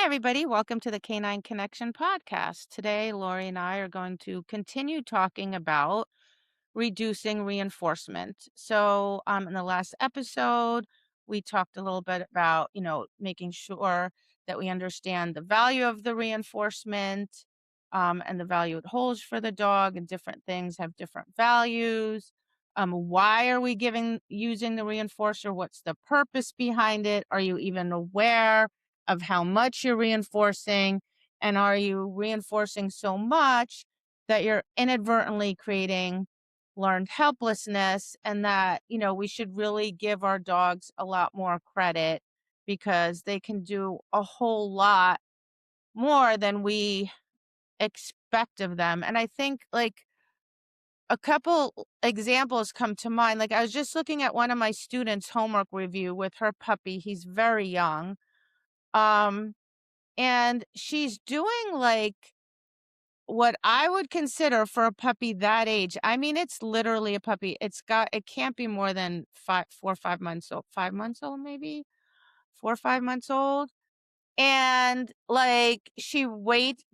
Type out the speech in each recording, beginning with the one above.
everybody. Welcome to the Canine Connection podcast. Today, Lori and I are going to continue talking about reducing reinforcement. In the last episode, we talked a little bit about, making sure that we understand the value of the reinforcement, and the value it holds for the dog, and different things have different values. Why are we using the reinforcer? What's the purpose behind it? Are you even aware of how much you're reinforcing? And are you reinforcing so much that you're inadvertently creating learned helplessness, and that, we should really give our dogs a lot more credit because they can do a whole lot more than we expect of them. And I think like a couple examples come to mind. Like I was just looking at one of my students' homework review with her puppy. He's very young. Um, and she's doing like what I would consider for a puppy that age. I mean, it's literally a puppy. It can't be more than 4 or 5 months old, 5 months old, maybe 4 or 5 months old. And like she waits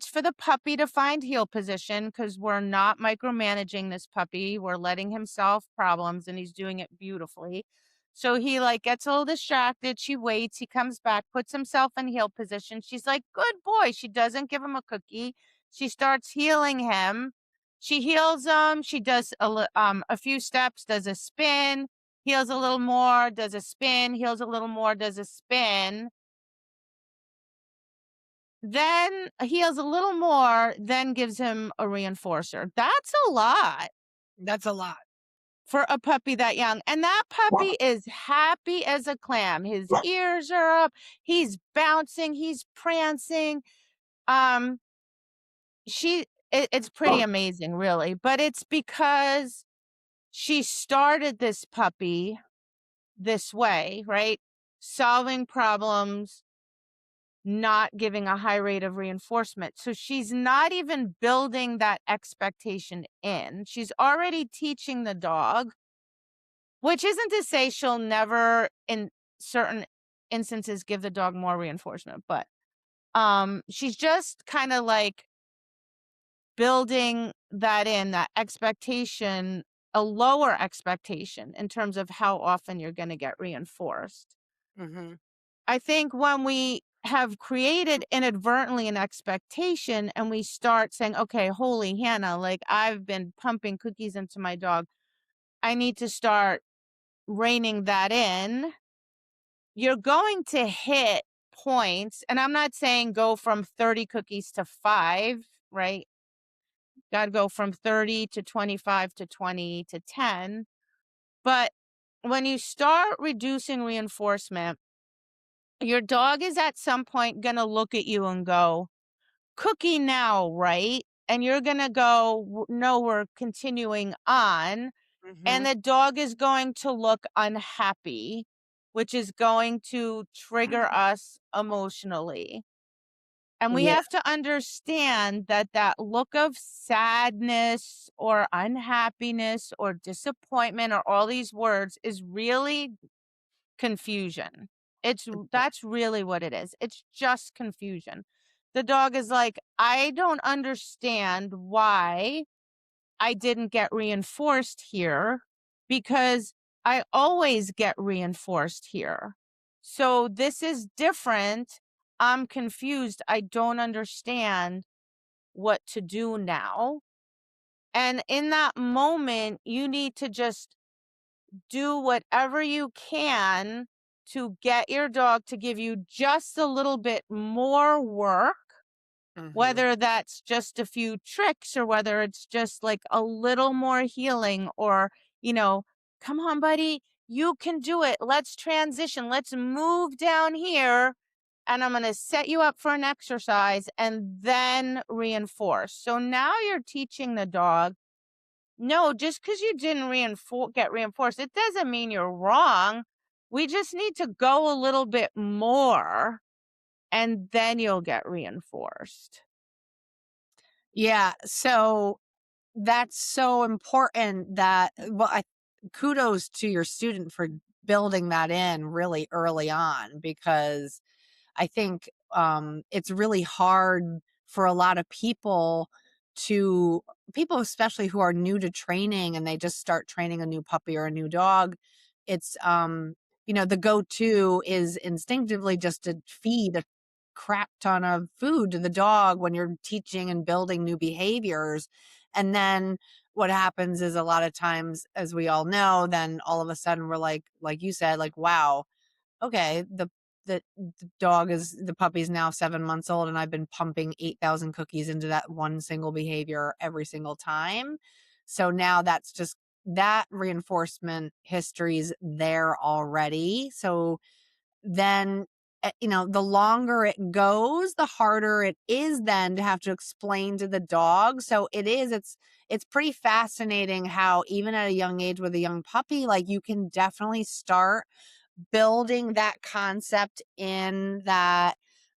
for the puppy to find heel position because we're not micromanaging this puppy. We're letting him solve problems and he's doing it beautifully. So he like gets a little distracted. She waits. He comes back, puts himself in heel position. She's like, good boy. She doesn't give him a cookie. She starts healing him. She heals him. She does a few steps, does a spin, heals a little more, does a spin, heals a little more, does a spin, then heals a little more, then gives him a reinforcer. That's a lot That's a lot. for a puppy that young. And that puppy is happy as a clam. His ears are up. He's bouncing. He's prancing. Um, it's pretty amazing, really. But it's because she started this puppy this way, right? Solving problems, not giving a high rate of reinforcement. So she's not even building that expectation in. She's already teaching the dog, which isn't to say she'll never in certain instances give the dog more reinforcement, but she's just kind of like building that expectation, a lower expectation in terms of how often you're going to get reinforced. Mhm. I think when we have created inadvertently an expectation and we start saying, okay, holy Hannah, like I've been pumping cookies into my dog. I need to start reining that in. You're going to hit points. And I'm not saying go from 30 cookies to 5, right? Got to go from 30 to 25 to 20 to 10. But when you start reducing reinforcement, your dog is at some point going to look at you and go, cookie now, right? And you're going to go, no, we're continuing on. And Mhm. the dog is going to look unhappy, which is going to trigger us emotionally. And we Yeah. have to understand that that look of sadness or unhappiness or disappointment or all these words is really confusion. That's really what it is. It's just confusion. The dog is like, I don't understand why I didn't get reinforced here because I always get reinforced here. So this is different. I'm confused. I don't understand what to do now. And in that moment, you need to just do whatever you can to get your dog to give you just a little bit more work, Mhm. whether that's just a few tricks or whether it's just like a little more healing or, you know, come on, buddy, you can do it. Let's transition. Let's move down here. And I'm going to set you up for an exercise and then reinforce. So now you're teaching the dog, no, just because you didn't get reinforced, it doesn't mean you're wrong. We just need to go a little bit more and then you'll get reinforced. Yeah, so that's so important that kudos to your student for building that in really early on, because I think it's really hard for a lot of to people, especially who are new to training and they just start training a new puppy or a new dog. It's, the go-to is instinctively just to feed a crap ton of food to the dog when you're teaching and building new behaviors. And then what happens is a lot of times, as we all know, then all of a sudden we're like you said, like, wow, okay, the puppy's now 7 months old and I've been pumping 8,000 cookies into that one single behavior every single time. So now that's just that reinforcement history's there already. So then, the longer it goes, the harder it is then to have to explain to the dog. So it's pretty fascinating how even at a young age with a young puppy, like you can definitely start building that concept in that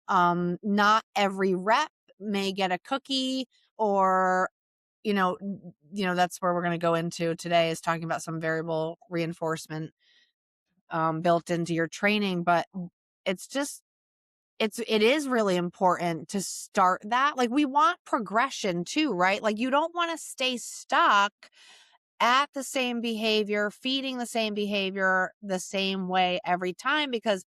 not every rep may get a cookie, or that's where we're going to go into today, is talking about some variable reinforcement built into your training. But it's just it is really important to start that. Like, we want progression too, right? Like, you don't want to stay stuck at the same behavior, feeding the same behavior the same way every time, because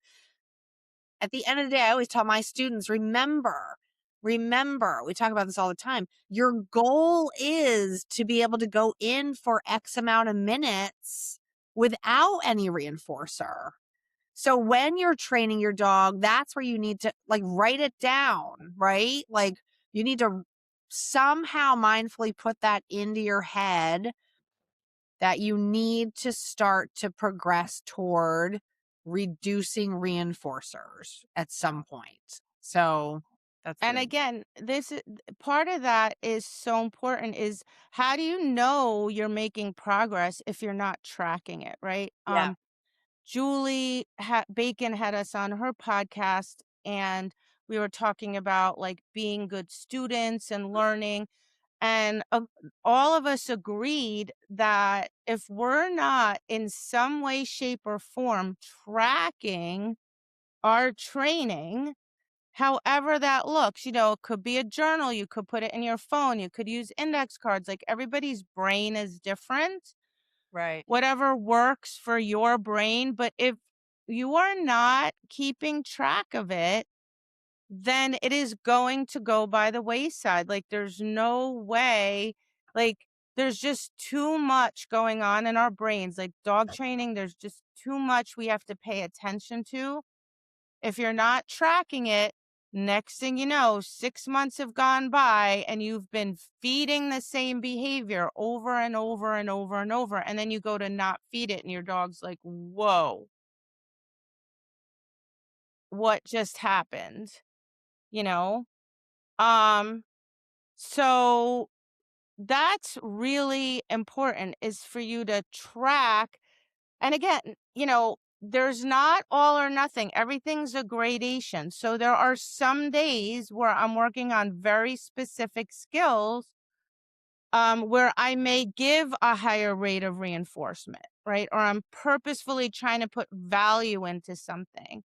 at the end of the day, I always tell my students, remember, we talk about this all the time. Your goal is to be able to go in for X amount of minutes without any reinforcer. So when you're training your dog, that's where you need to, like, write it down, right? Like, you need to somehow mindfully put that into your head that you need to start to progress toward reducing reinforcers at some point. So that's And really, again, this is part of that is so important is how do you know you're making progress if you're not tracking it, right? yeah. Julie Bacon had us on her podcast, and we were talking about like being good students and learning. And all of us agreed that if we're not in some way, shape, or form tracking our training, however that looks, it could be a journal, you could put it in your phone, you could use index cards. Like, everybody's brain is different, Right. whatever works for your brain. But if you are not keeping track of it, then it is going to go by the wayside. Like, there's no way, like, there's just too much going on in our brains. Like, dog training, there's just too much we have to pay attention to. If you're not tracking it, next thing you know, 6 months have gone by and you've been feeding the same behavior over and over and over and over. And then you go to not feed it, and your dog's like, whoa, what just happened? You know? Um, so that's really important, is for you to track. And again, there's not all or nothing. Everything's a gradation. So there are some days where I'm working on very specific skills, where I may give a higher rate of reinforcement, right? Or I'm purposefully trying to put value into something.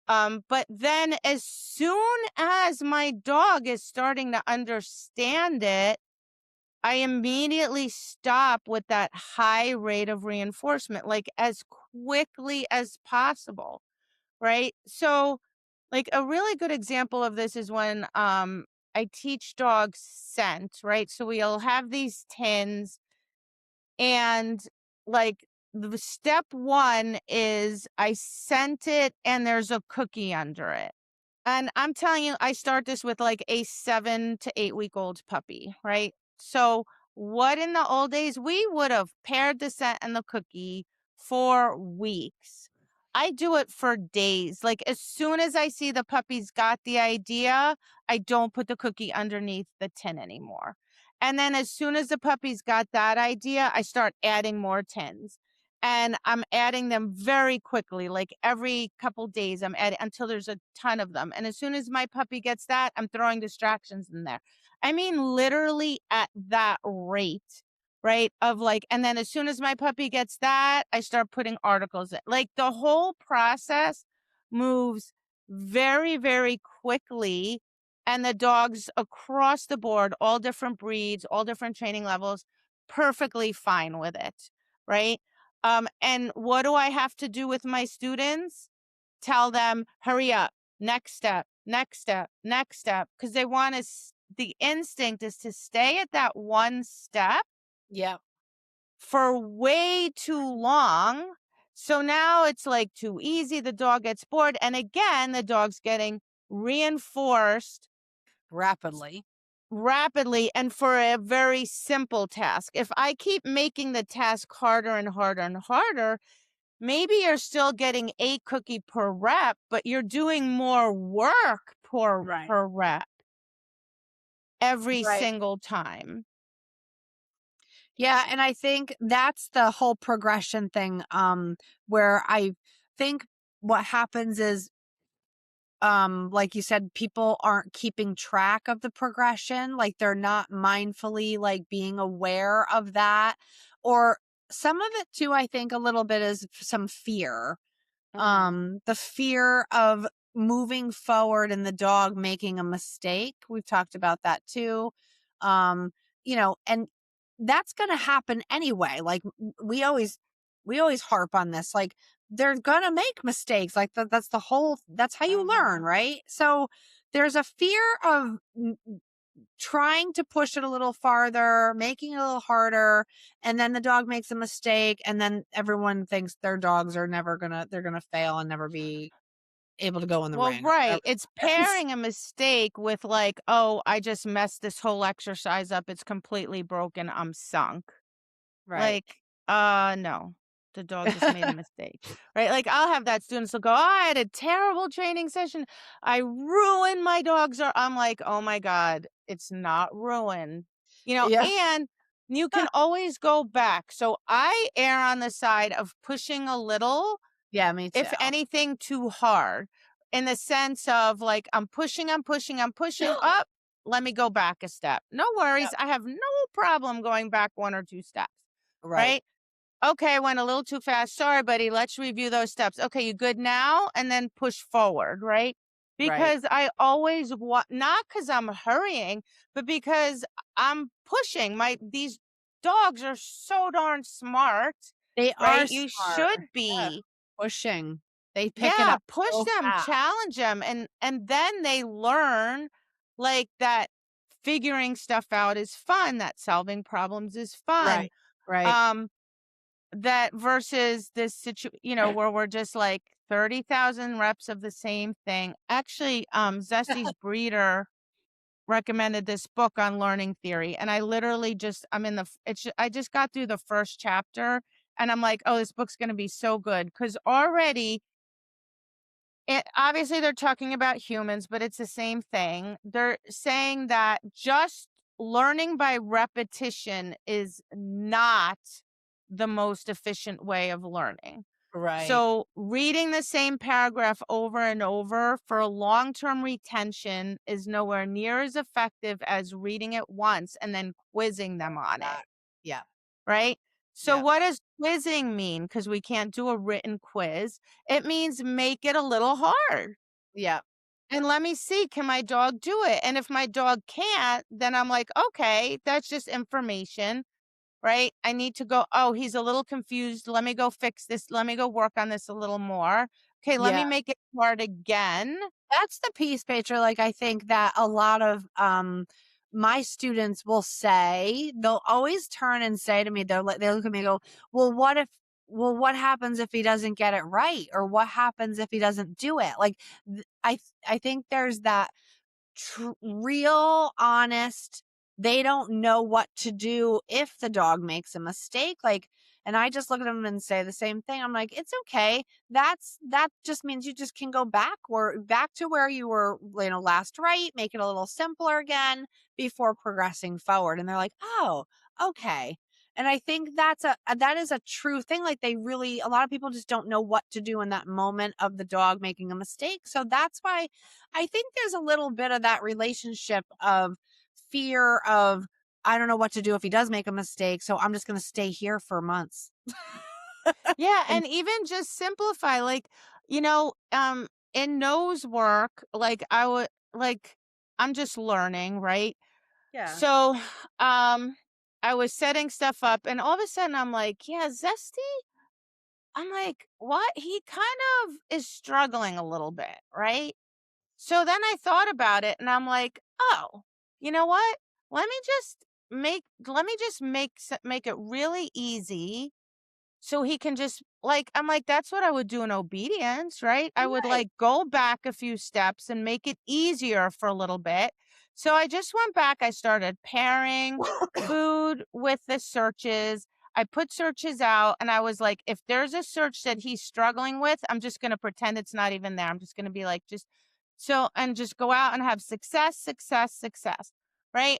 But then as soon as my dog is starting to understand it, I immediately stop with that high rate of reinforcement, like, as quickly as possible, right? So, like, a really good example of this is when I teach dogs scent, right? So we'll have these tins, and, like, the step one is I scent it and there's a cookie under it. And I'm telling you, I start this with like a 7 to 8 week old puppy, right? So, what in the old days, we would have paired the scent and the cookie for weeks. I do it for days. Like, as soon as I see the puppy's got the idea, I don't put the cookie underneath the tin anymore. And then as soon as the puppy's got that idea, I start adding more tins. And I'm adding them very quickly, like every couple days, I'm adding until there's a ton of them. And as soon as my puppy gets that, I'm throwing distractions in there. I mean, literally at that rate, right? Of like, and then as soon as my puppy gets that, I start putting articles in. Like, the whole process moves very, very quickly. And the dogs across the board, all different breeds, all different training levels, perfectly fine with it. Right. And what do I have to do with my students? Tell them, hurry up, next step, next step, next step. Cause they want to, the instinct is to stay at that one step Yep. for way too long. So now it's like too easy. The dog gets bored. And again, the dog's getting reinforced Rapidly. rapidly and for a very simple task. If I keep making the task harder and harder and harder, maybe you're still getting a cookie per rep, but you're doing more work Right. per rep every Right. single time. Yeah, and I think that's the whole progression thing, where I think what happens is, like you said, people aren't keeping track of the progression, like, they're not mindfully, like, being aware of that, or some of it too, I think a little bit is some fear. Mhm. The fear of moving forward and the dog making a mistake. We've talked about that too. Um, and that's going to happen anyway. Like we always harp on this. Like they're going to make mistakes. Like that's how you learn, Mhm. right? So there's a fear of trying to push it a little farther, making it a little harder, and then the dog makes a mistake, and then everyone thinks their dogs are never they're gonna fail and never be able to go in the Well, ring or right. whatever It's it is. pairing a mistake with like, "Oh, I just messed this whole exercise up. It's completely broken. I'm sunk." Right. Like, no. The dog just made a mistake, right? Like, I'll have that students will go, "Oh, I had a terrible training session. I ruined my dog's" or I'm like, "Oh my god, it's not ruined." Yeah. And you can always go back. So I err on the side of pushing a little, Yeah, me too. if anything, too hard, in the sense of like, I'm pushing up. Let me go back a step. No worries. Yep. I have no problem going back one or two steps, Right. right? Okay, I went a little too fast. Sorry, buddy. Let's review those steps. Okay, you good now? And then push forward, right? Right. Because I always want, not because I'm hurrying, but because I'm pushing. These dogs are so darn smart, They are right? You smart. should Yeah. be. Pushing. They pick it Yeah, up push so them, fast. challenge them, and then they learn like that figuring stuff out is fun, that solving problems is fun. Right. Right. Um that versus this where we're just like 30,000 reps of the same thing. Actually, Zesty's breeder recommended this book on learning theory, and I literally just I'm in the f- it's ju- I just got through the first chapter, and I'm like, "Oh, this book's going to be so good," cuz already obviously they're talking about humans, but it's the same thing. They're saying that just learning by repetition is not the most efficient way of learning. Right. So, reading the same paragraph over and over for long term retention is nowhere near as effective as reading it once and then quizzing them on it. That. Yeah. Right? So Yeah. what does quizzing mean? Because we can't do a written quiz. It means make it a little hard. Yeah. And let me see, can my dog do it? And if my dog can't, then I'm like, okay, that's just information, right? I need to go, oh, he's a little confused. Let me go fix this. Let me go work on this a little more. Okay, let Yeah. me make it hard again. That's the piece, Petra, like, I think that a lot of, my students will say they'll always turn and say to me, they look at me and go, what happens if he doesn't get it right? Or what happens if he doesn't do it?" Like, I think there's that real honest, they don't know what to do if the dog makes a mistake, like, and I just look at them and say the same thing. I'm like, it's okay. That just means you just can go back to where you were, last, right, make it a little simpler again before progressing forward. And they're like, oh, okay. And I think that is a true thing. Like, a lot of people just don't know what to do in that moment of the dog making a mistake. So that's why I think there's a little bit of that relationship of fear of, I don't know what to do if he does make a mistake, so I'm just going to stay here for months. Yeah, And and even just simplify, like, in nose work, like, I would like, I'm just learning, right? Yeah. So, I was setting stuff up, and all of a sudden, I'm like, "Yeah, Zesty?" I'm like, "What?" He kind of is struggling a little bit, right? So then I thought about it, and I'm like, "Oh, you know what? Let me just make it really easy so he can just like I'm like, that's what I would do in obedience, right? I would Right. like go back a few steps and make it easier for a little bit. So I just went back. I started pairing food with the searches. I put searches out and I was like, if there's a search that he's struggling with, I'm just going to pretend it's not even there. I'm just going to be like, just so, and just go out and have success, success, success. Right.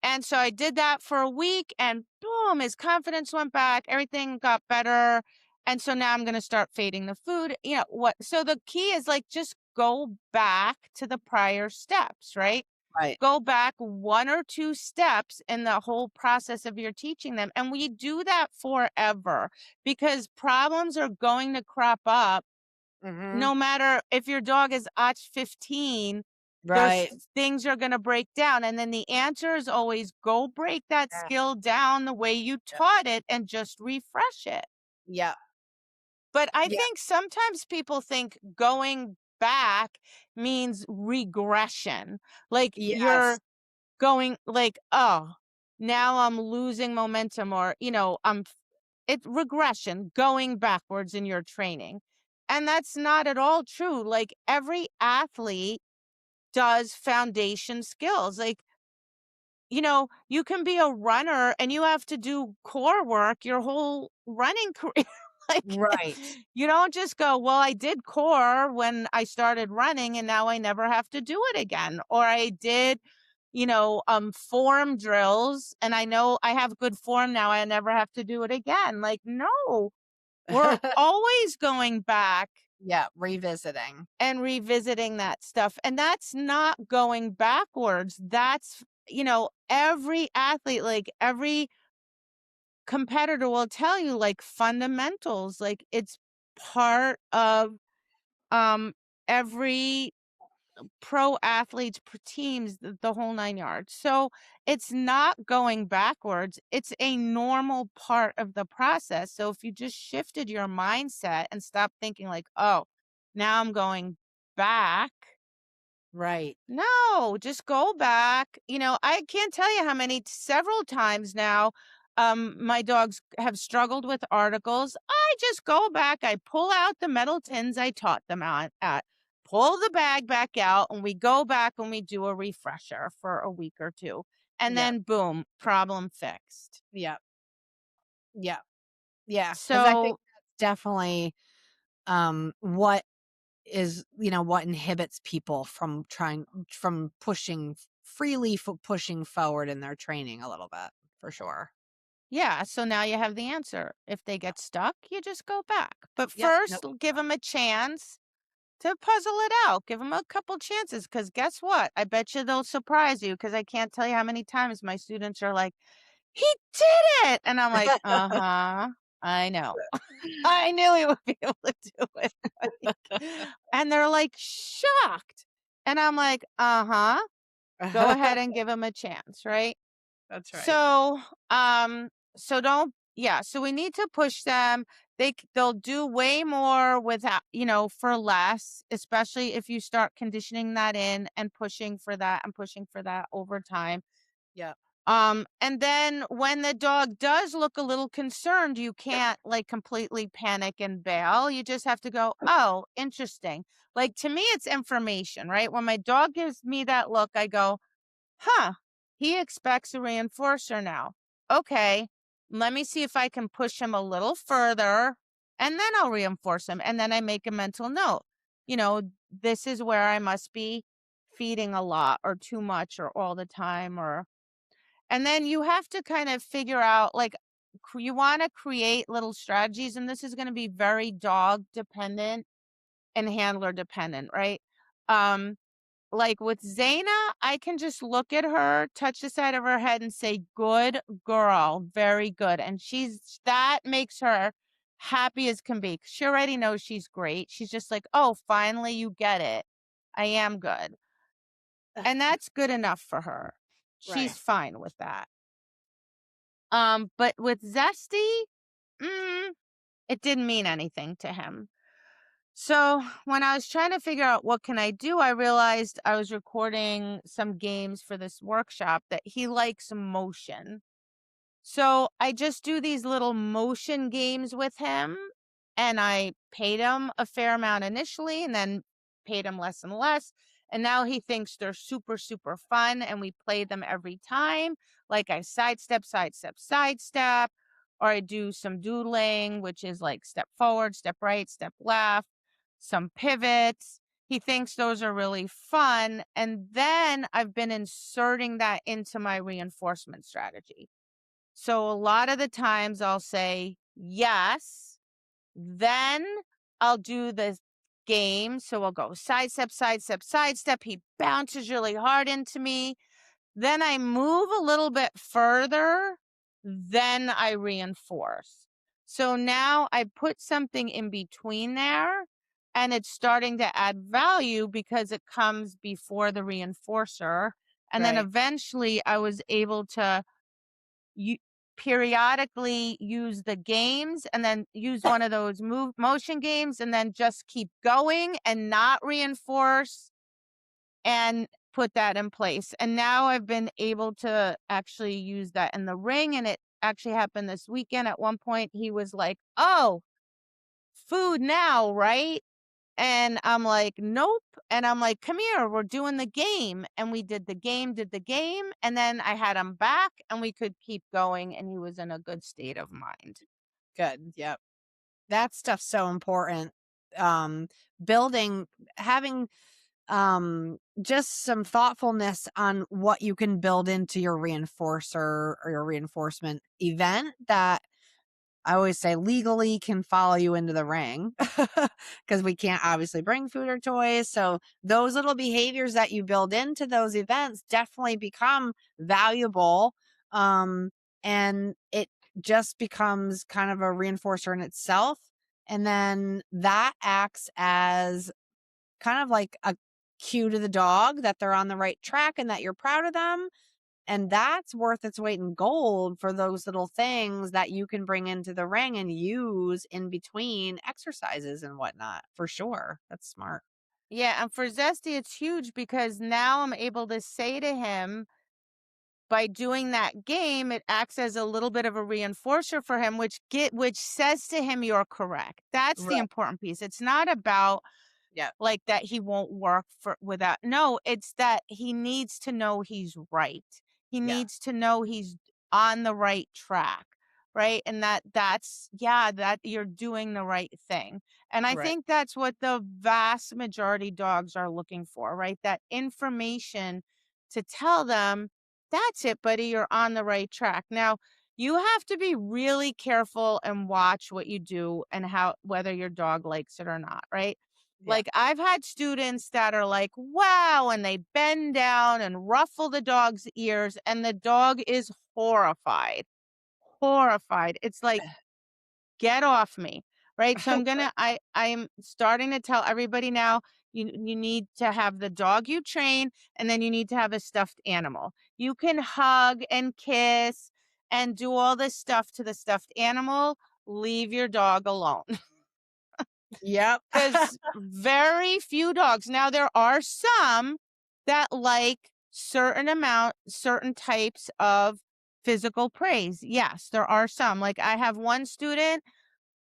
And so I did that for a week and boom, his confidence went back. Everything got better. And so now I'm going to start fading the food. You know what? So the key is like just go back to the prior steps, right? Right. Go back one or two steps in the whole process of your teaching them. And we do that forever because problems are going to crop up Mhm. no matter if your dog is at 15, there's Right. things are gonna break down, and then the answer is always go break that Yeah. skill down the way you Yeah. taught it and just refresh it. Yeah. But I Yeah. think sometimes people think going back means regression. Like Yes. you're going like, "Oh, now I'm losing momentum," or, it's regression, going backwards in your training. And that's not at all true. Like every athlete does foundation skills. Like, you can be a runner and you have to do core work your whole running career. Like, Right. you don't just go, well, I did core when I started running and now I never have to do it again. Or I did, form drills and I know I have good form now. I never have to do it again. Like, no, we're always going back Yeah, revisiting. and revisiting that stuff. And that's not going backwards. That's, every athlete, like every competitor will tell you, like fundamentals, like it's part of every pro athletes, pro teams, the whole nine yards. So it's not going backwards. It's a normal part of the process. So if you just shifted your mindset and stopped thinking like, oh, now I'm going back. Right. No, just go back. I can't tell you how many several times now my dogs have struggled with articles. I just go back, I pull out the metal tins I taught them at, pull the bag back out, and we go back and we do a refresher for a week or two. And Yeah. then boom, problem fixed. Yeah. Yeah. Yeah. Because I think So that's definitely, what is, what inhibits people from pushing freely pushing forward in their training a little bit, for sure. yeah, so now you have the answer. If they Yep. get stuck, you just go back. But Yep. first, Nope. give them a chance to puzzle it out. Give them a couple chances, because guess what? I bet you they'll surprise you, because I can't tell you how many times my students are like, "He did it!" And I'm like, "Uh-huh, I know. I knew he would be able to do it." Like, and they're, like, shocked. And I'm like, "Uh-huh, go ahead and give him a chance," right? That's right. So, so don't yeah, so we need to push them. They'll do way more without, for less, especially if you start conditioning that in and pushing for that over time. Yep. And then when the dog does look a little concerned, you can't like completely panic and bail. You just have to go, "Oh, interesting." Like to me, it's information, right? When my dog gives me that look, I go, huh, he expects a reinforcer now. Okay, let me see if I can push him a little further and then I'll reinforce him. And then I make a mental note. You know, this is where I must be feeding a lot or too much or all the time and then you have to kind of figure out like you want to create little strategies and this is going to be very dog dependent and handler dependent, right? Um like with Zaina, I can just look at her, touch the side of her head and say, "Good girl, very good." And that makes her happy as can be. She already knows she's great. She's just like, "Oh, finally you get it. I am good." And that's good enough for her. Right. She's fine with that. But with Zesty, mm, it didn't mean anything to him. So when I was trying to figure out what can I do, I realized I was recording some games for this workshop that he likes motion. So I just do these little motion games with him, and I paid him a fair amount initially and then paid him less and less. And now he thinks they're super, super fun. And we play them every time. Like I sidestep, sidestep, sidestep, or I do some doodling, which is like step forward, step right, step left, some pivots. He thinks those are really fun. And then I've been inserting that into my reinforcement strategy. So a lot of the times I'll say yes, then I'll do the game. So I'll go sidestep, sidestep, sidestep. He bounces really hard into me. Then I move a little bit further. Then I reinforce. So now I put something in between there and it's starting to add value because it comes before the reinforcer. And then Right. eventually I was able to you periodically use the games and then use one of those move motion games and then just keep going and not reinforce and put that in place. And now I've been able to actually use that in the ring. And it actually happened this weekend. At one point, he was like, "Oh, food now, right?" And I'm like, "Nope." And I'm like, "Come here, we're doing the game." And we did the game. And then I had him back and we could keep going. And he was in a good state of mind. Good. Yep. That stuff's so important. Um, building, having just some thoughtfulness on what you can build into your reinforcer or your reinforcement event that I always say legally can follow you into the ring because we can't obviously bring food or toys. So those little behaviors that you build into those events definitely become valuable. Um, and it just becomes kind of a reinforcer in itself. And then that acts as kind of like a cue to the dog that they're on the right track and that you're proud of them, and that's worth its weight in gold for those little things that you can bring into the ring and use in between exercises and whatnot. For sure. That's smart. Yeah. And for Zesty, it's huge because now I'm able to say to him, by doing that game, it acts as a little bit of a reinforcer for him, which says to him, "You're correct." That's the Right. important piece. It's not about Yeah. like that he won't work for without no, it's that he needs to know he's right. He Yeah. needs to know he's on the right track, right? And that's yeah, that you're doing the right thing. And I Right. think that's what the vast majority dogs are looking for, right? That information to tell them, that's it, buddy, you're on the right track. Now, you have to be really careful and watch what you do and how whether your dog likes it or not, right? Yeah. Like, I've had students that are like, "Wow," and they bend down and ruffle the dog's ears, and the dog is horrified, horrified. It's like, "Get off me," right? So I'm starting to tell everybody now, you need to have the dog you train, and then you need to have a stuffed animal. You can hug and kiss and do all this stuff to the stuffed animal, leave your dog alone. Yep. 'Cause very few dogs now there are some that like certain types of physical praise. Yes, there are some. Like, I have one student,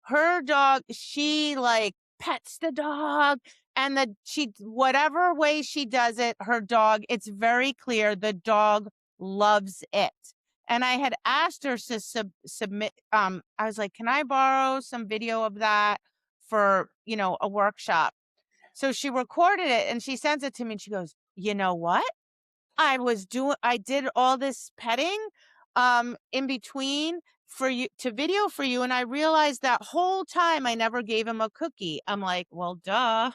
her dog, she, like, pets the dog, and she whatever way she does it, her dog, it's very clear the dog loves it. And I had asked her to submit, I was like, "Can I borrow some video of that for, a workshop?" So she recorded it and she sends it to me and she goes, "You know what? I did all this petting, in between for you to video for you, and I realized that whole time I never gave him a cookie." I'm like, "Well, duh."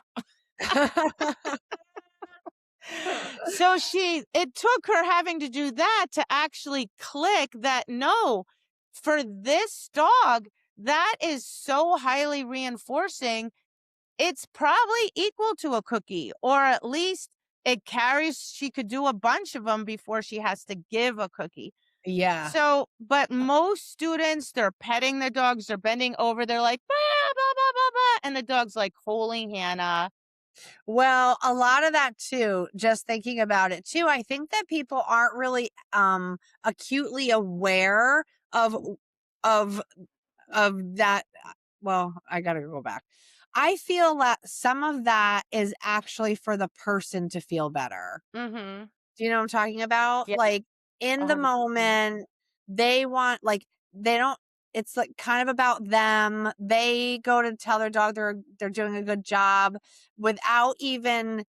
So it took her having to do that to actually click that no, for this dog, that is so highly reinforcing. It's probably equal to a cookie, or at least it carries, she could do a bunch of them before she has to give a cookie. Yeah. So, but most students, they're petting their dogs, they're bending over, they're like, "Bah, bah, bah, bah, bah," and the dog's like, "Holy Hannah." Well, a lot of that too, just thinking about it too, I think that people aren't really acutely aware of of that. Well, I got to go back. I feel that some of that is actually for the person to feel better. Mhm. Do you know what I'm talking about? Yeah, Like, in the 100%. moment, they want, like, they don't, it's, like, kind of about them. They go to tell their dog they're doing a good job without even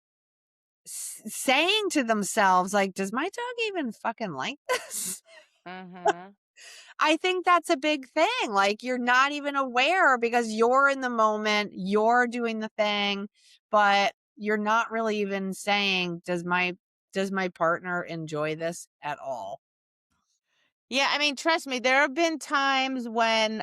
saying to themselves, like, "Does my dog even fucking like this?" Mhm. I think that's a big thing. Like, you're not even aware because you're in the moment, you're doing the thing, but you're not really even saying, does my partner enjoy this at all?" Yeah, I mean, trust me, there have been times when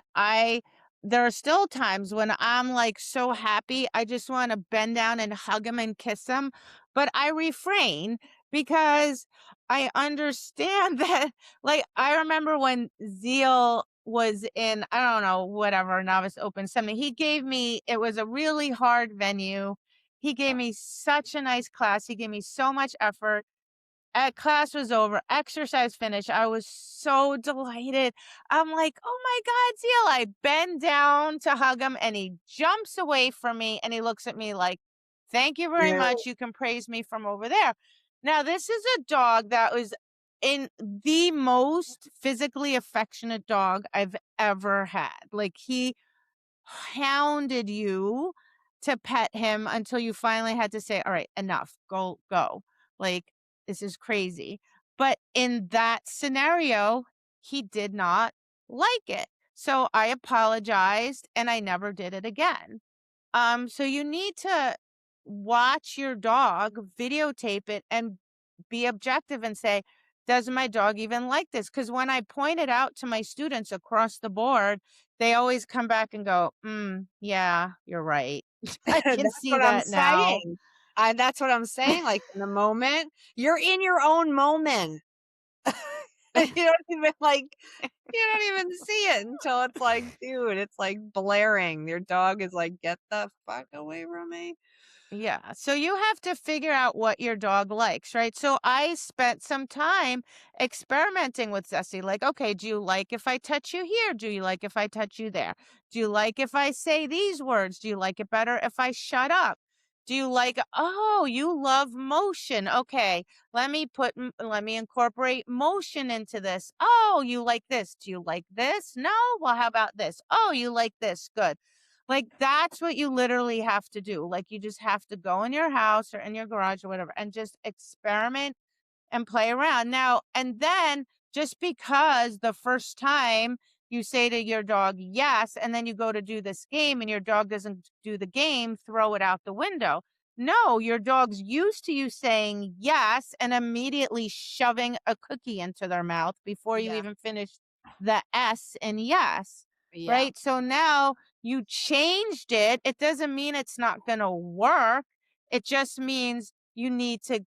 there are still times when I'm like so happy, I just want to bend down and hug him and kiss him. But I refrain because I understand that, like, I remember when Zeal was in, I don't know, whatever, Novice Open something. It was a really hard venue. He gave me such a nice class. He gave me so much effort. Class was over, exercise finished, I was so delighted. I'm like, "Oh my god, Zeal." I bend down to hug him, and he jumps away from me, and he looks at me like, "Thank you very Yeah. much, you can praise me from over there." Now, this is a dog that was in the most physically affectionate dog I've ever had. Like, he hounded you to pet him until you finally had to say, "All right, enough. Go, go." Like, this is crazy. But in that scenario, he did not like it. So I apologized and I never did it again. So you need to watch your dog, videotape it, and be objective and say, does my dog even like this? Because when I point it out to my students across the board, they always come back and go, yeah, you're right. I can That's see what I'm that now. saying. That's what I'm saying, like, in the moment, you're in your own moment. You don't even, like, you don't even see it until it's like, dude, it's, like, blaring. Your dog is like, "Get the fuck away from me." Yeah. So you have to figure out what your dog likes, right? So I spent some time experimenting with Zessie. Like, okay, do you like if I touch you here? Do you like if I touch you there? Do you like if I say these words? Do you like it better if I shut up? Do you like, oh, you love motion. Okay, let me incorporate motion into this. Oh, you like this. Do you like this? No? Well, how about this? Oh, you like this. Good. Like, that's what you literally have to do. Like, you just have to go in your house or in your garage or whatever and just experiment and play around. Now, and then just because the first time you say to your dog, yes, and then you go to do this game and your dog doesn't do the game, throw it out the window. No, your dog's used to you saying yes and immediately shoving a cookie into their mouth before you Yeah, even finish the S in yes. yeah, Right. So now you changed it. It doesn't mean it's not going to work. It just means you need to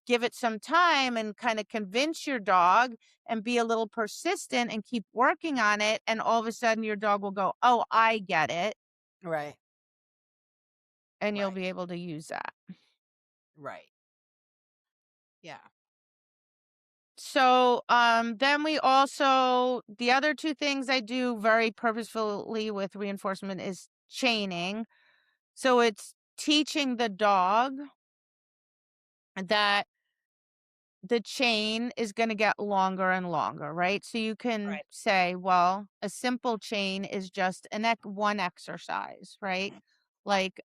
give it some time and kind of convince your dog and be a little persistent and keep working on it. And all of a sudden, your dog will go, "Oh, I get it." right, And you'll right, be able to use that. right. Yeah, So, then the other two things I do very purposefully with reinforcement is chaining. So it's teaching the dog that the chain is gonna get longer and longer, right? So you can right, say, well, a simple chain is just one exercise, right? Like,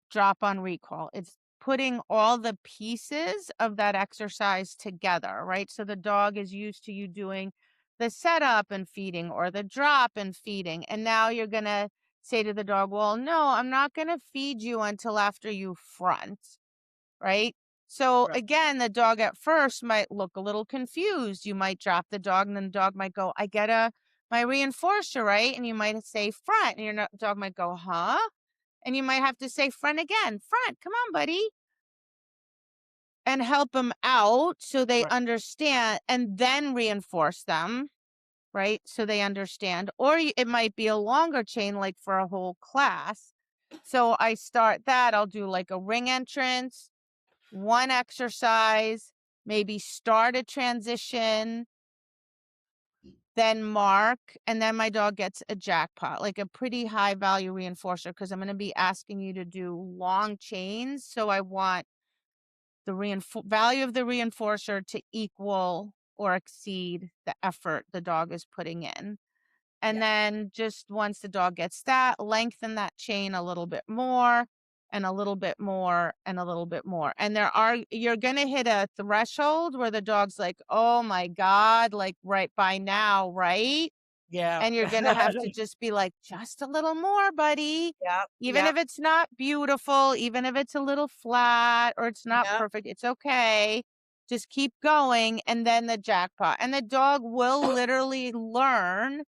drop on recall. It's putting all the pieces of that exercise together, right? So the dog is used to you doing the setup and feeding or the drop and feeding. And now you're gonna say to the dog, well, no, I'm not gonna feed you until after you front, right? So right, again, the dog at first might look a little confused. You might drop the dog and then the dog might go, I get a my reinforcer, right? And you might say front, and your dog might go, huh? And you might have to say front again, front, come on, buddy, and help them out so they Right. understand and then reinforce them, right? So they understand. Or it might be a longer chain, like for a whole class. So I start that, I'll do like a ring entrance, one exercise, maybe start a transition, then mark, and then my dog gets a jackpot, like a pretty high value reinforcer, because I'm going to be asking you to do long chains. So I want the value of the reinforcer to equal or exceed the effort the dog is putting in. And Yeah. then just once the dog gets that, lengthen that chain a little bit more and a little bit more and a little bit more. And you're going to hit a threshold where the dog's like, oh my God, like right by now, right? Yeah. And you're gonna have to just be like, "Just a little more, buddy." Yep. Even Yep. if it's not beautiful, even if it's a little flat or it's not Yep. perfect, it's okay. Just keep going, and then the jackpot. And the dog will literally learn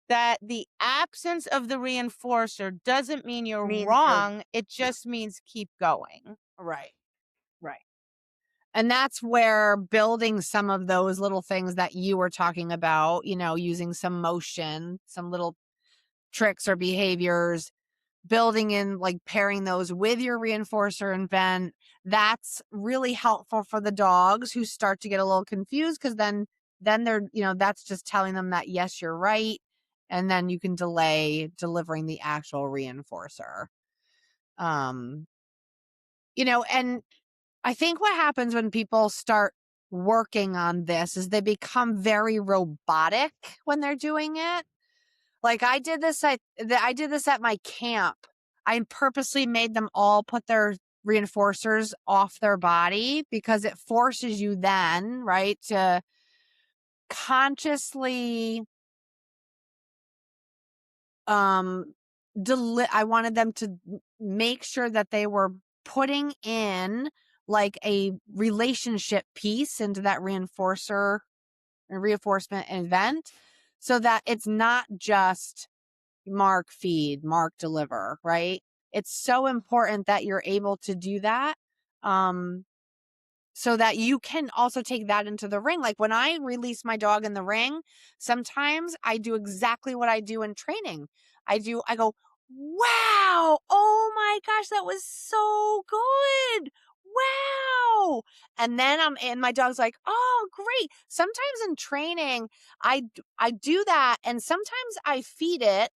that the absence of the reinforcer doesn't mean you're Means you're wrong, it just means keep going. right. Right. And that's where building some of those little things that you were talking about, using some motion, some little tricks or behaviors, building in, like, pairing those with your reinforcer and vent, that's really helpful for the dogs who start to get a little confused, because then they're, that's just telling them that yes, you're right, and then you can delay delivering the actual reinforcer. um and I think what happens when people start working on this is they become very robotic when they're doing it. Like, I did this at my camp. I purposely made them all put their reinforcers off their body, because it forces you then, right, to consciously um I wanted them to make sure that they were putting in, like, a relationship piece into that reinforcement event, so that it's not just mark, feed, mark, deliver, right? It's so important that you're able to do that. Um, so that you can also take that into the ring. Like, when I release my dog in the ring, sometimes I do exactly what I do in training. I go, wow, oh my gosh, that was so good. Wow. And my dog's like, oh, great. Sometimes in training, I do that, and sometimes I feed it,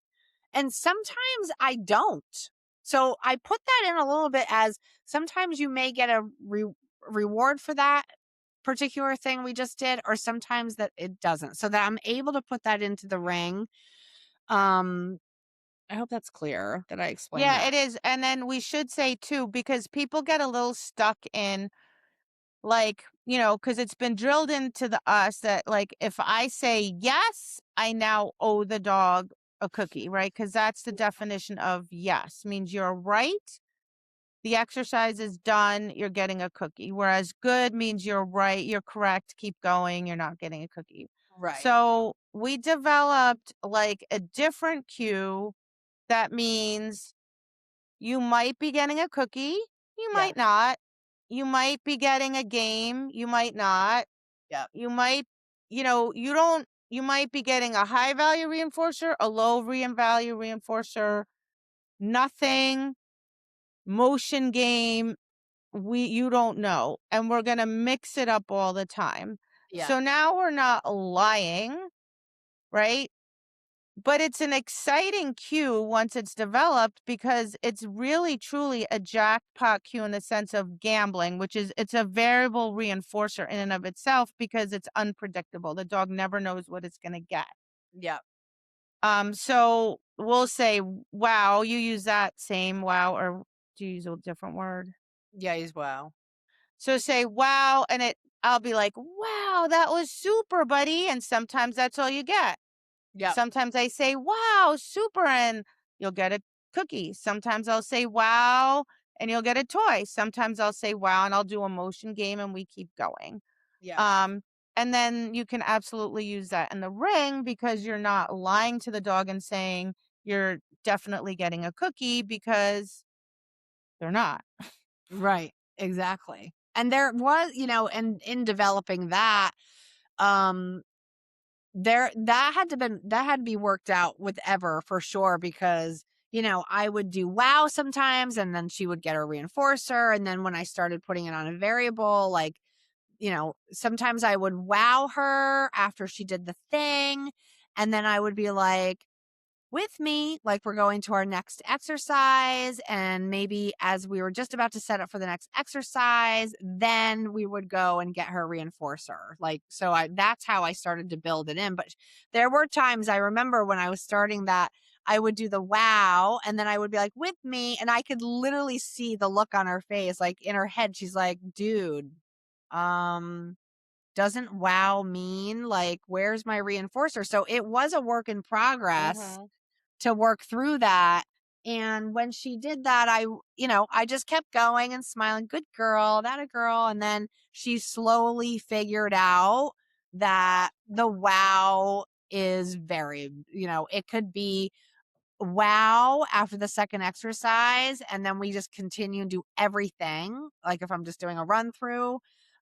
and sometimes I don't. So I put that in a little bit, as sometimes you may get a reward for that particular thing we just did, or sometimes that it doesn't. So that I'm able to put that into the ring. Um, I hope that's clear that I explained Yeah, that. it is. And then we should say too, because people get a little stuck in, like, because it's been drilled into us that, like, if I say yes, I now owe the dog a cookie, right? Because that's the definition of yes, means you're right. The exercise is done, you're getting a cookie. Whereas good means you're right, you're correct, keep going, you're not getting a cookie. Right. So we developed like a different cue that means you might be getting a cookie, you Yeah. might not. You might be getting a game, you might not. Yeah. You might, you might be getting a high value reinforcer, a low value reinforcer, nothing, motion game, you don't know. And we're going to mix it up all the time. Yeah. So now we're not lying, right? But it's an exciting cue once it's developed, because it's really truly a jackpot cue in the sense of gambling, which is it's a variable reinforcer in and of itself, because it's unpredictable. The dog never knows what it's going to get. Yeah. So we'll say, wow, you use that same wow, or do you use a different word? Yeah. As well. So say, wow, and I'll be like, wow, that was super, buddy. And sometimes that's all you get. Yep. Sometimes I say, wow, super, and you'll get a cookie. Sometimes I'll say, wow, and you'll get a toy. Sometimes I'll say, wow, and I'll do a motion game, and we keep going. Yeah. Um, And then you can absolutely use that in the ring because you're not lying to the dog and saying you're definitely getting a cookie because they're not. Right. Exactly. And there was, and in developing that, um, that had to be worked out with Ever for sure because, I would do wow sometimes and then she would get a reinforcer. And then when I started putting it on a variable, like, sometimes I would wow her after she did the thing. And then I would be like, with me, like we're going to our next exercise. And maybe as we were just about to set up for the next exercise, then we would go and get her reinforcer. Like, so that's how I started to build it in. But there were times I remember when I was starting that I would do the wow and then I would be like, with me. And I could literally see the look on her face, like in her head. She's like, dude, um, doesn't wow mean like, where's my reinforcer? So it was a work in progress Mhm. to work through that. And when she did that, I just kept going and smiling, good girl, that a girl. And then she slowly figured out that the wow is very, it could be wow after the second exercise and then we just continue and do everything like if I'm just doing a run through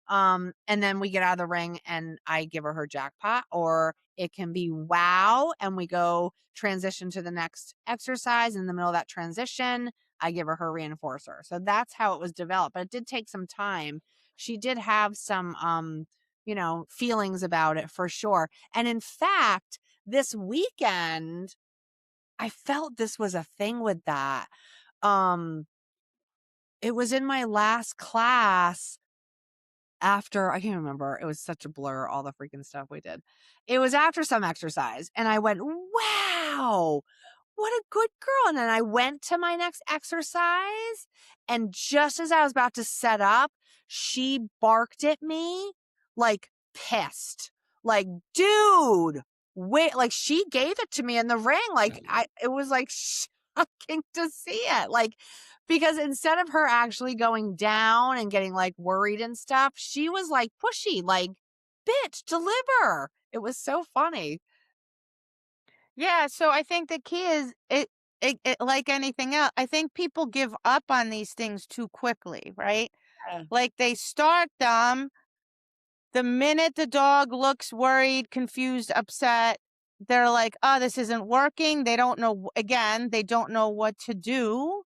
and then we get out of the ring and I give her jackpot, or it can be wow and we go transition to the next exercise. In the middle of that transition I give her reinforcer. So that's how it was developed, but it did take some time. She did have some feelings about it for sure. And in fact, this weekend I felt this was a thing with that. Um, it was in my last class after, I can't remember. It was such a blur, all the freaking stuff we did. It was after some exercise, and I went, wow, what a good girl. And then I went to my next exercise, and just as I was about to set up, she barked at me like pissed. Like, dude, wait, like she gave it to me in the ring. Like it was like shocking to see it. Like, because instead of her actually going down and getting like worried and stuff, she was like pushy, like, bitch, deliver. It was so funny. Yeah, so I think the key is it like anything else. I think people give up on these things too quickly, right? Yeah. Like they start them the minute the dog looks worried, confused, upset, they're like, "Oh, this isn't working." They don't know again, they don't know what to do,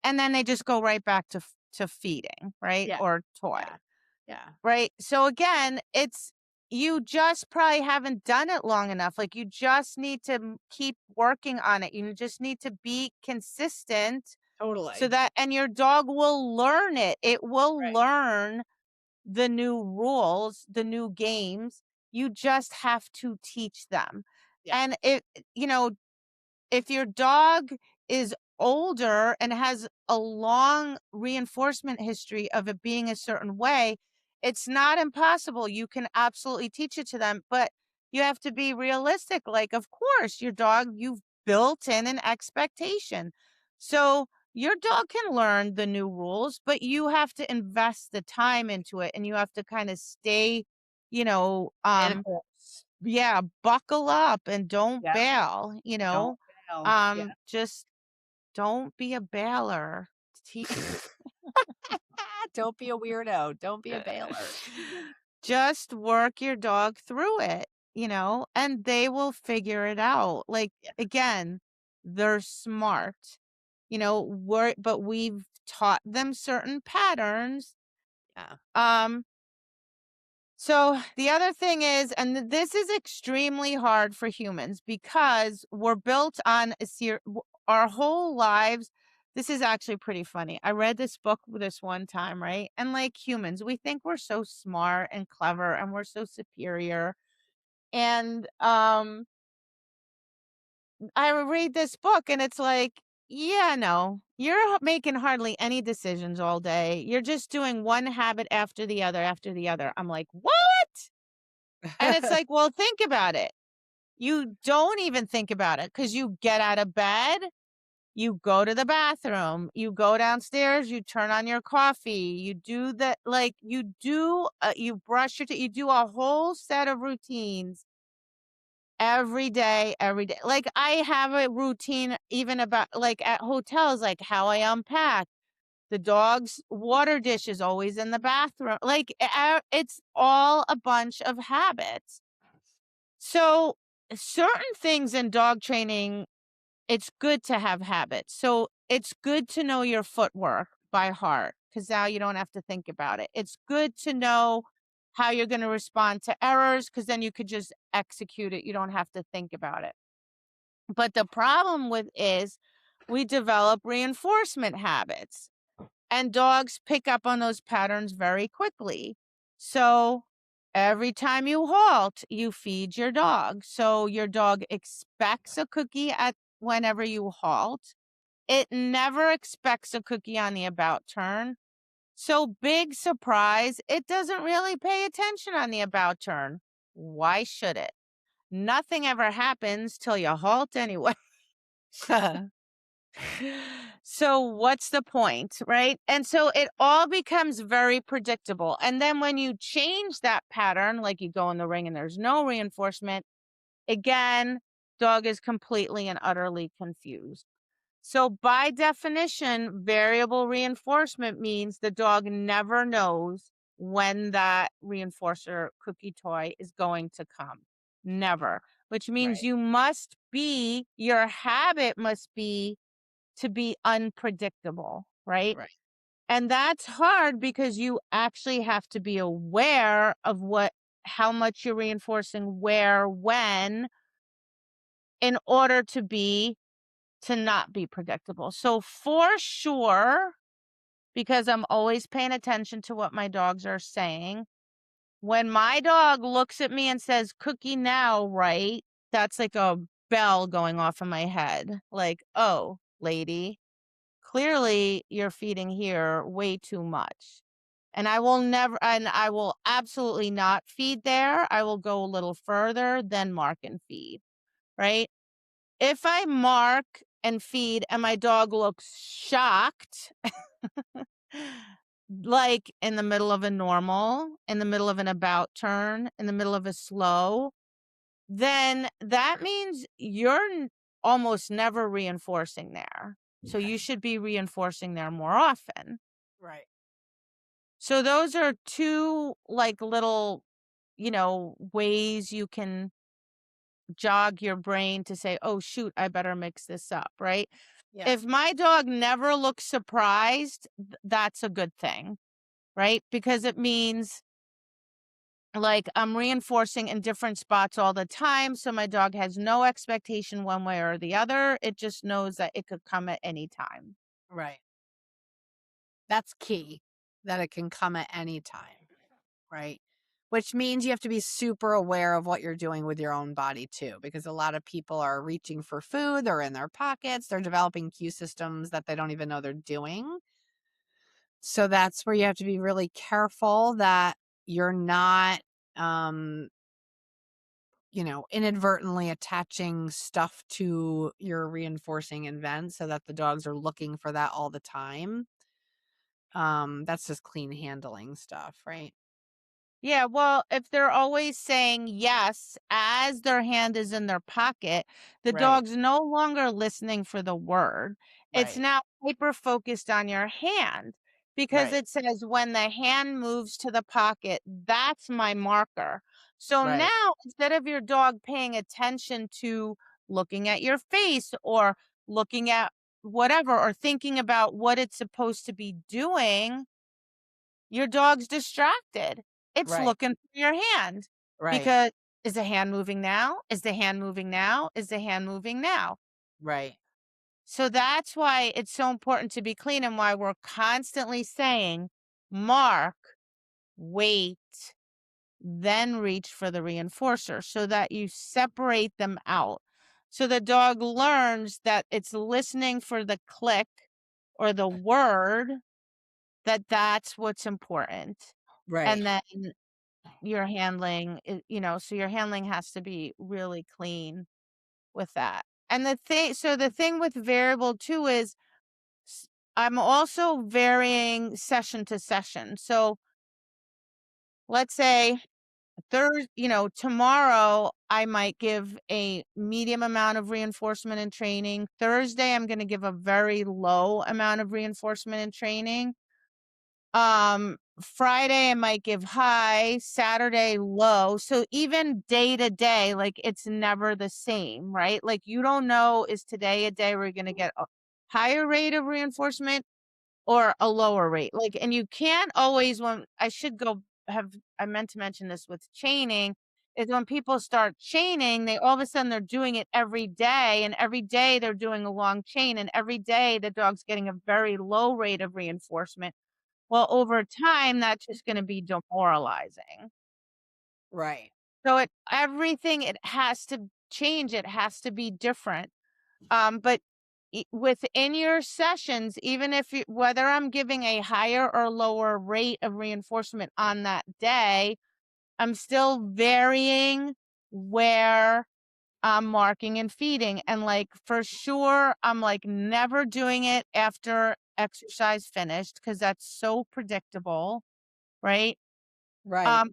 and then they just go right back to feeding, right? Yeah. Or toy. Yeah. Yeah. Right? So again, it's you just probably haven't done it long enough. Like you just need to keep working on it. You just need to be consistent so Totally. that and your dog will learn it. It will Right. learn the new rules, the new games. You just have to teach them. Yeah. And it you know, if your dog is older and has a long reinforcement history of it being a certain way, it's not impossible. You can absolutely teach it to them, but you have to be realistic. Like, of course, your dog, you've built in an expectation. So your dog can learn the new rules, but you have to invest the time into it and you have to kind of stay, you know, Stay the course. yeah, buckle up and don't Yeah. bail, Don't fail. Yeah. just don't be a bailer. Te Don't be a weirdo. Don't be a bailer. just work your dog through it, and they will figure it out. Like, Yeah. again, they're smart, but we've taught them certain patterns, Yeah. um So the other thing is, and this is extremely hard for humans because we're built on our whole lives. This is actually pretty funny. I read this book this one time, right? And like humans, we think we're so smart and clever and we're so superior. And I read this book and it's like, yeah, no, you're making hardly any decisions all day. You're just doing one habit after the other after the other. I'm like, what? And it's like, well, think about it. You don't even think about it because you get out of bed, You go to the bathroom, you go downstairs, you turn on your coffee, you do the like, you brush your teeth, you do a whole set of routines every day. Like, I have a routine even about like, at hotels, like, how I unpack. The dog's water dish is always in the bathroom. Like, it's all a bunch of habits. So, certain things in dog training, it's good to have habits. So, it's good to know your footwork by heart because now you don't have to think about it. It's good to know how you're going to respond to errors because then you could just execute it. You don't have to think about it. But the problem with is we develop reinforcement habits and dogs pick up on those patterns very quickly. So every time you halt, you feed your dog. So your dog expects a cookie at whenever you halt. It never expects a cookie on the about turn. So big surprise, it doesn't really pay attention on the about turn. Why should it? Nothing ever happens till you halt anyway. So what's the point, right? And so it all becomes very predictable. And then when you change that pattern, like you go in the ring and there's no reinforcement, again, dog is completely and utterly confused. So by definition, variable reinforcement means the dog never knows when that reinforcer cookie toy is going to come. Never. Which means Right. your habit must be to be unpredictable, right? Right. And that's hard because you actually have to be aware of how much you're reinforcing where, when, in order to not be predictable. So for sure, because I'm always paying attention to what my dogs are saying, when my dog looks at me and says, cookie now, right? That's like a bell going off in my head. Like, oh, lady, clearly you're feeding here way too much. And I will absolutely not feed there. I will go a little further, then mark and feed, right? If I mark and feed and my dog looks shocked, like in the middle of a normal, in the middle of an about turn, in the middle of a slow, then that means almost never reinforcing there. So you Okay. should be reinforcing there more often. Right. So those are two like little, ways you can jog your brain to say, "Oh shoot, I better mix this up," right? Yeah. If my dog never looks surprised, that's a good thing, right? Because it means like I'm reinforcing in different spots all the time. So my dog has no expectation one way or the other. It just knows that it could come at any time. Right. That's key, that it can come at any time, right? Which means you have to be super aware of what you're doing with your own body too, because a lot of people are reaching for food, they're in their pockets, they're developing cue systems that they don't even know they're doing. So that's where you have to be really careful that you're not, um, inadvertently attaching stuff to your reinforcing event so that the dogs are looking for that all the time. That's just clean handling stuff, right? Yeah, well, if they're always saying yes as their hand is in their pocket, the Right. dog's no longer listening for the word. It's Right. now hyper focused on your hand because Right. it says when the hand moves to the pocket, that's my marker. So Right. now instead of your dog paying attention to looking at your face or looking at whatever or thinking about what it's supposed to be doing, your dog's distracted. It's Right. looking for your hand Right. because is the hand moving now? Is the hand moving now? Is the hand moving now? Right. So that's why it's so important to be clean and why we're constantly saying, mark, wait, then reach for the reinforcer so that you separate them out. So the dog learns that it's listening for the click or the word, that's what's important. Right. And then your handling, so your handling has to be really clean with that. And the thing with variable too is s- I'm also varying session to session. So let's say tomorrow I might give a medium amount of reinforcement and training. Thursday, I'm going to give a very low amount of reinforcement and training. Friday, I might give high, Saturday, low. So even day to day, like it's never the same, right? Like you don't know, is today a day where you're going to get a higher rate of reinforcement or a lower rate. Like, and you can't always, when I should go have, I meant to mention this with chaining, is when people start chaining, they all of a sudden they're doing it every day, and every day they're doing a long chain, and every day the dog's getting a very low rate of reinforcement. Well, over time, that's just going to be demoralizing. Right. So it has to change. It has to be different. But within your sessions, even if whether I'm giving a higher or lower rate of reinforcement on that day, I'm still varying where I'm marking and feeding. And like for sure, I'm like never doing it after exercise finished because that's so predictable, right? Right. Um,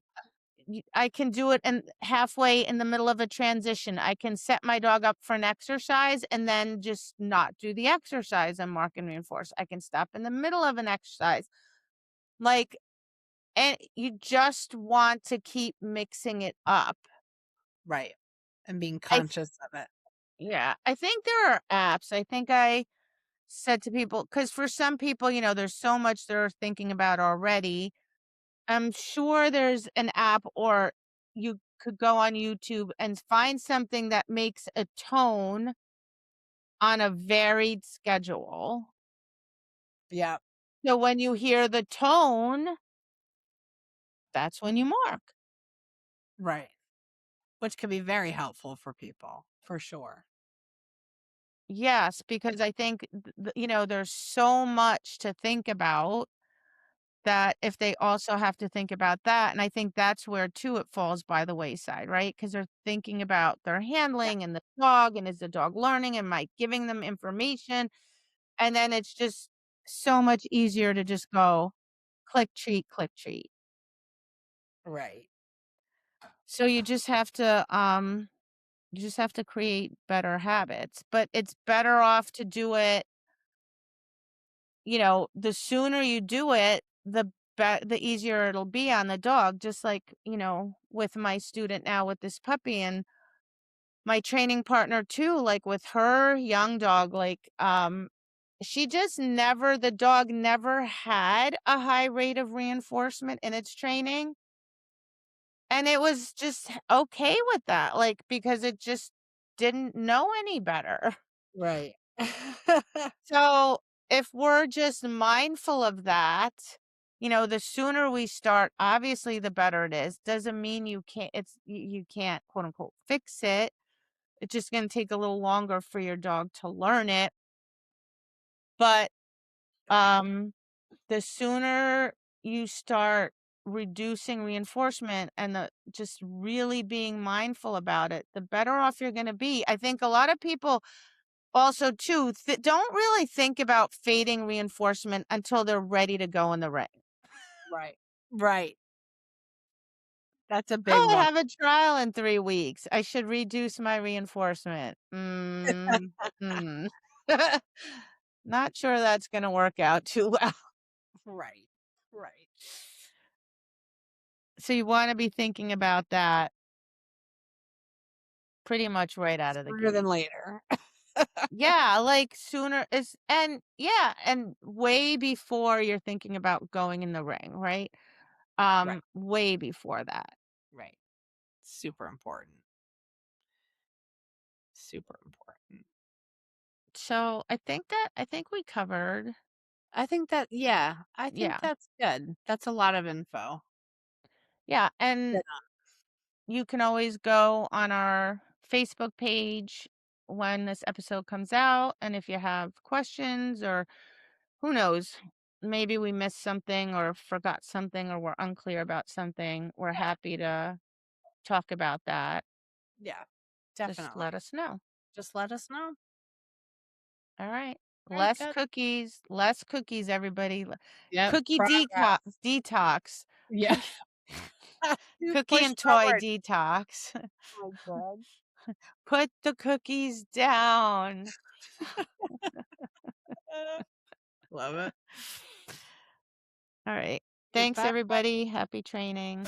I can do it and halfway in the middle of a transition. I can set my dog up for an exercise and then just not do the exercise and mark and reinforce. I can stop in the middle of an exercise. Like, and you just want to keep mixing it up. Right. And being I, conscious of it. yeah, I think there are apps. I think I said to people, because for some people, there's so much they're thinking about already. I'm sure there's an app or you could go on YouTube and find something that makes a tone on a varied schedule. Yeah. So when you hear the tone, that's when you mark. Right. Which can be very helpful for people, for sure. Yes, because I think, there's so much to think about that if they also have to think about that. And I think that's where too it falls by the wayside, right? Because they're thinking about their Yeah. handling and the dog and is the dog learning? Am I giving them information? And then it's just so much easier to just go click treat, click treat. Right. So you just have to create better habits, but it's better off to do it, the sooner you do it, the easier it'll be on the dog, just like, with my student now with this puppy and my training partner too, like with her young dog, like she just never the dog never had a high rate of reinforcement in its training. And it was just okay with that, like, because it just didn't know any better. Right. So if we're just mindful of that, the sooner we start, obviously the better it is. Doesn't mean you can't quote unquote fix it. It's just going to take a little longer for your dog to learn it. But um the sooner you start reducing reinforcement and just really being mindful about it, the better off you're going to be. I think a lot of people also too don't really think about fading reinforcement until they're ready to go in the ring. Right. Right. That's a big Oh, I one. have a trial in 3 weeks. I should reduce my reinforcement. Hmm. Not sure that's going to work out too well. Right. Right. So you want to be thinking about that pretty much right out of the Sooner than gate. later. Yeah, like sooner is and yeah, and way before you're thinking about going in the ring, right? Right. Way before that. Right. Super important. Super important. So I think we covered. I think that yeah, I think Yeah. that's good. That's a lot of info. Yeah. And Good. you can always go on our Facebook page when this episode comes out. And if you have questions or who knows, maybe we missed something or forgot something or we're unclear about something, we're happy to talk about that. Yeah, Just let definitely. us know. Just let us know. All right. All right, good. Less cookies, everybody. Yep, Cookie progress. detox. Yeah. Cookie, Dude, cookie push and toy forward. detox. Oh my god. Put the cookies down. Love it. All right. Okay, Thanks, bye. everybody. Happy training.